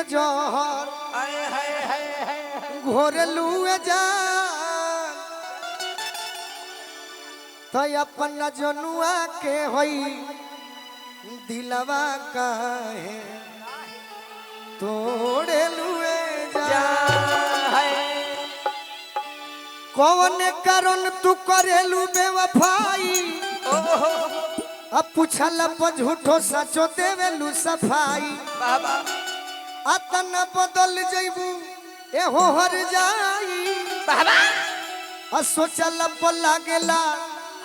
के जोहर घोरलू जान तो अपन जनुआ के होई दिलवा काहे तोड़े लुए कौन कारण तू करेलू बेवफाई अब पूछल पर झूठो सचो देवेलू सफाई अतना बदल जइबू एहो हर जाई आ सोचल पर लागेला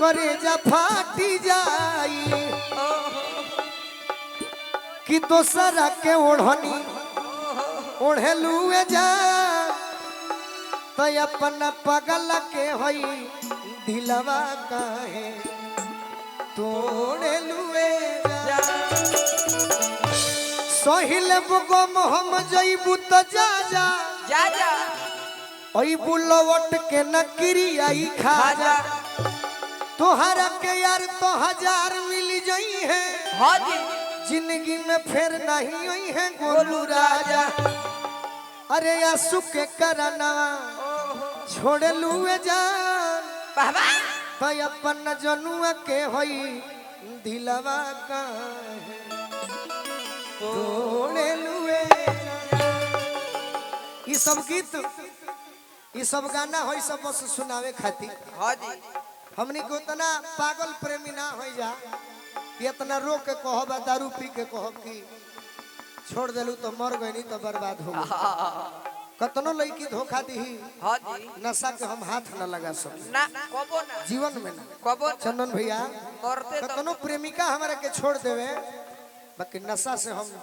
करे जा फाटी जाई कि दोसरा के ओढ़नी ओढ़ेलू जा तो अपन पगल के होई दिलवा काहे तोड़ेलू जा सोहिल बुगो मोहम जइबू तो जा जा ओई बुलवट के नकरी आई खा जा तोहरा के यार तो 1000 मिल जई है जिंदगी में फिर नहीं हुई है गोलू राजा अरे आंसू के करना छोड़ लुए जान तो अपन जनुआ के होई दिलवा काहे तोड़े लुए ई सब गीत ई सब गाना होई सब बस सुनावे खातिर हमनी को उतना पागल प्रेमी ना हो जा इतना रो के कहब दारू पी के कहब कि छोड़ देलू तो मर गई तो बर्बाद हो कतनो लड़की धोखा दी नशा के हम हाथ न लगा सके जीवन में ना चंदन भैया कतनो प्रेमिका हमारे के छोड़ देवे बाकी नशा से हम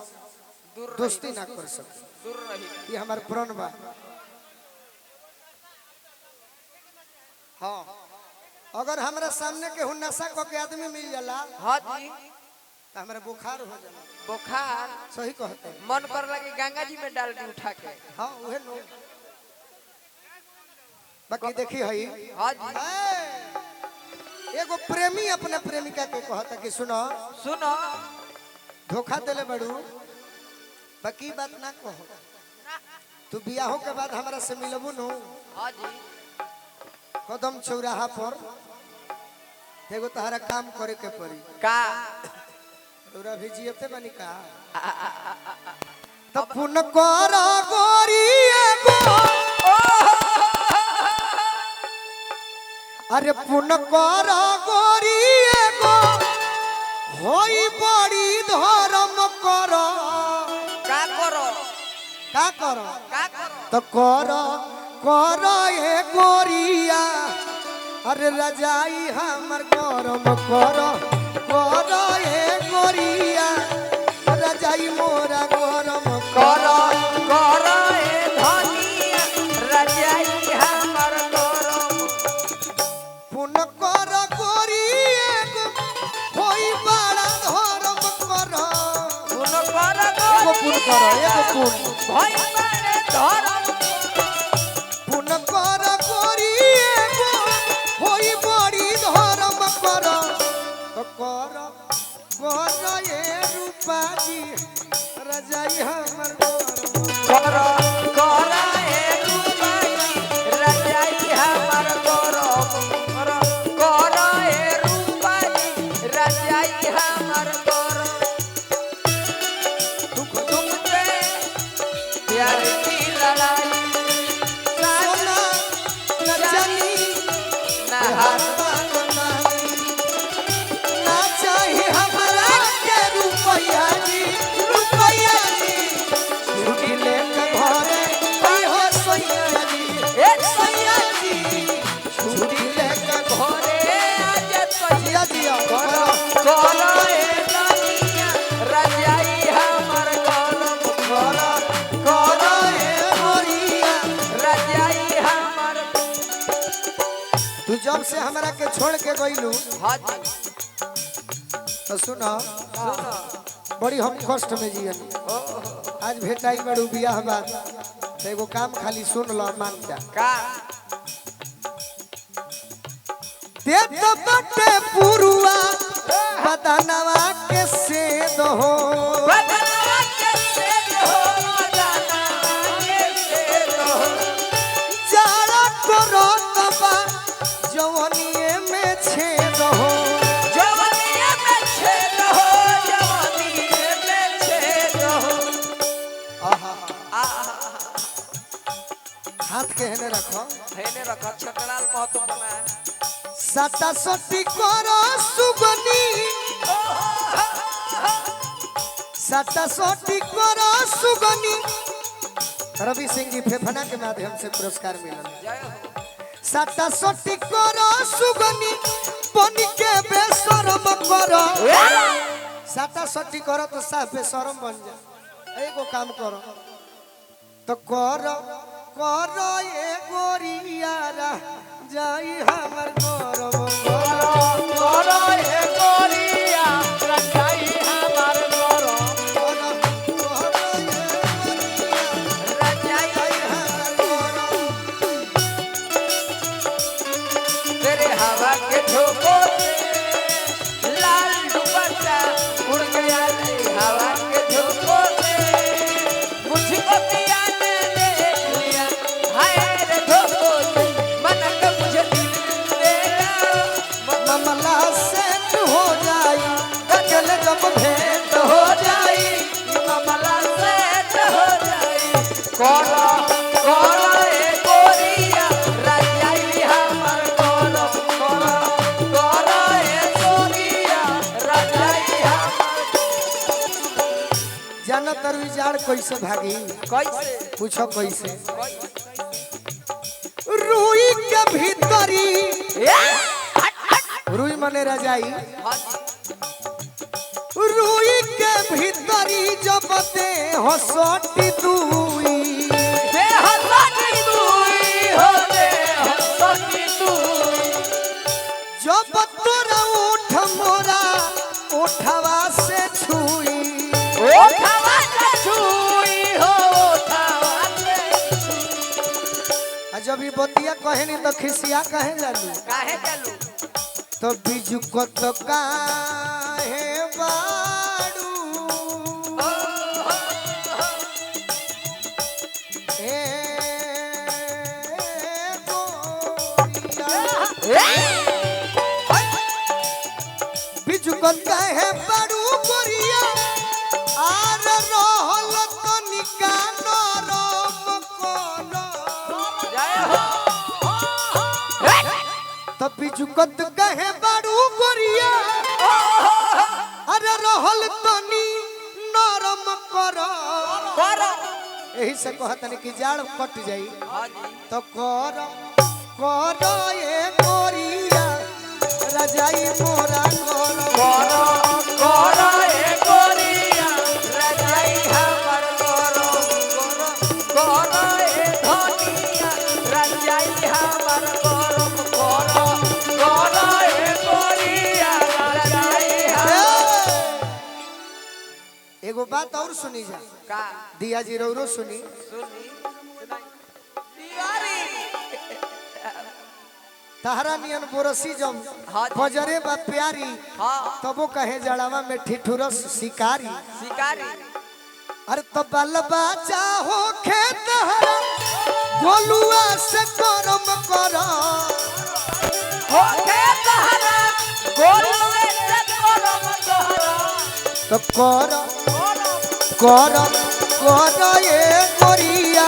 दोस्ती ना कर सके ये हमारे प्रण बा हाँ अगर हमरा सामने के नशा को के आदमी मिल जाला तो हमारे बुखार हो जाला बुखार सही कहते मन कर लगे गंगा जी में डाल दी उठा के हाँ उहे नो बाकी देखी हई एगो प्रेमी अपने प्रेमिका के कहता कि सुनो धोखा देले बड़ू बाकी बात ना कहो तू बियाहो के बाद हमरा से मिलबू नु कदम चौराहा पर एगो तहरा काम करे के पड़ी का तोरा भी जियते बनी का तो पुन कर गोरी एगो अरे पुन कर गोरी एगो होई बड़ी धर्म करो तो करो ए गोरिया अरे रजाई हमर गरम करो ए गोरिया रजाई मोरा गरम करो ए धनिया रजाई हमर गरम पुन कर गोरिया होई बड़ा धर्म करो पुन करो एगो पुन भाई बड़े धर्म पुन कर गोरिया होई बड़ी धर्म करो तो ए रूपा जी रजाई हमर करो ए रूपा जी रजाई हमर गरम करो ए रूपा जी रजाई हमर गरम तुमसे प्यार की लड़ाई सोना न चली ना हाथ ना चाहिए हमरा के रुपया जी छुट्टी लेके घरे आई हो सैया जी छुट्टी लेके घरे आज तो जिया जिया करो ए दुनिया रजाई हमर गरम करो ए गोरिया रजाई हमर तू जब से हमरा के छोड़ के गइलू तो सुनो बड़ी हम कष्ट में जियन आज भेटाई बड़ू बियाह बाद तो एगो काम खाली सुन लो मान जा का देत बटे पुरुआ बदनवा के सेद हो बदनवा के सेद हो के हेने रखो हेने रखा छकड़ाल महत्वपूर्ण है साटा सोटी करो सुगनी साटा सोटी करो सुगनी रवि सिंह जी फेफना के माध्यम से पुरस्कार मिला जय हो साटा सोटी करो सुगनी बन के बेशरम करो साटा सोटी करो तो साफ बेशरम बन जा एगो काम करो तो करो करो ये गोरियारा जाई हमर गौरव करो हे गोरिया रजाई हमार गौरव करो करो ये गोरियारा रजाई हमर गौरव तेरे हवा के झोंकों से लाल दुपट्टा उड़ गया रे हवा के झोंकों से मुझको पिया ने देख लिया हाय रे झोंकों से मन का मुझे दिल देगा मामला सेट हो जाई कल जब भेंट हो जाई मामला सेट हो जाए करो करो ए गोरिया रजाई हमर करो करो करो ए गोरिया रजाई हमर जाना तरवी जाड़ कैसे भागी कैसे पूछो कैसे रुई के भीतरी रुई मने रजाई रुई के भीतरी जब दे हसटी दुई दे हसती दुई हो दे हसती दुई जब तोरा उठ मोरा उठवा से छुई ओठवा से छुई हो ओठवा से जब ये बतिया कहे नहीं तो खिसिया कहे जालू काहे चलू तो बिजू को तो काहे बाड़ू ए गोरिया बिजू को काहे बाड़ू गोरिया आर रहल तो निकानो रम कोनो जय हो तो बिजू को काहे बाड़ू गोरिया अरे रहल तो नी नरम करो करो यही से कहतनी कि जाड़ कट जाई हां जी तो करो करो ये गोरिया रजाई मोरा करो करो करो ए गोरिया रजाई हमर करो करो करो ए धनिया रजाई हमर करो करो करो ए गोरिया रजाई हमर एगो बात और सुनी जा का दिया जी रौरो सुनी सुनी सुनाई तिवारी तहरा नियन बोरसी जब हाँ जी। बजरे बा प्यारी हां तबो कहे जड़ावा में ठिठुरस शिकारी शिकारी अरे तो बल बाजा हो खेत हरा गोलुआ से करम करो हो के तहरा गोलवे से करो तोहरा तो करो करो करो करो ये गोरिया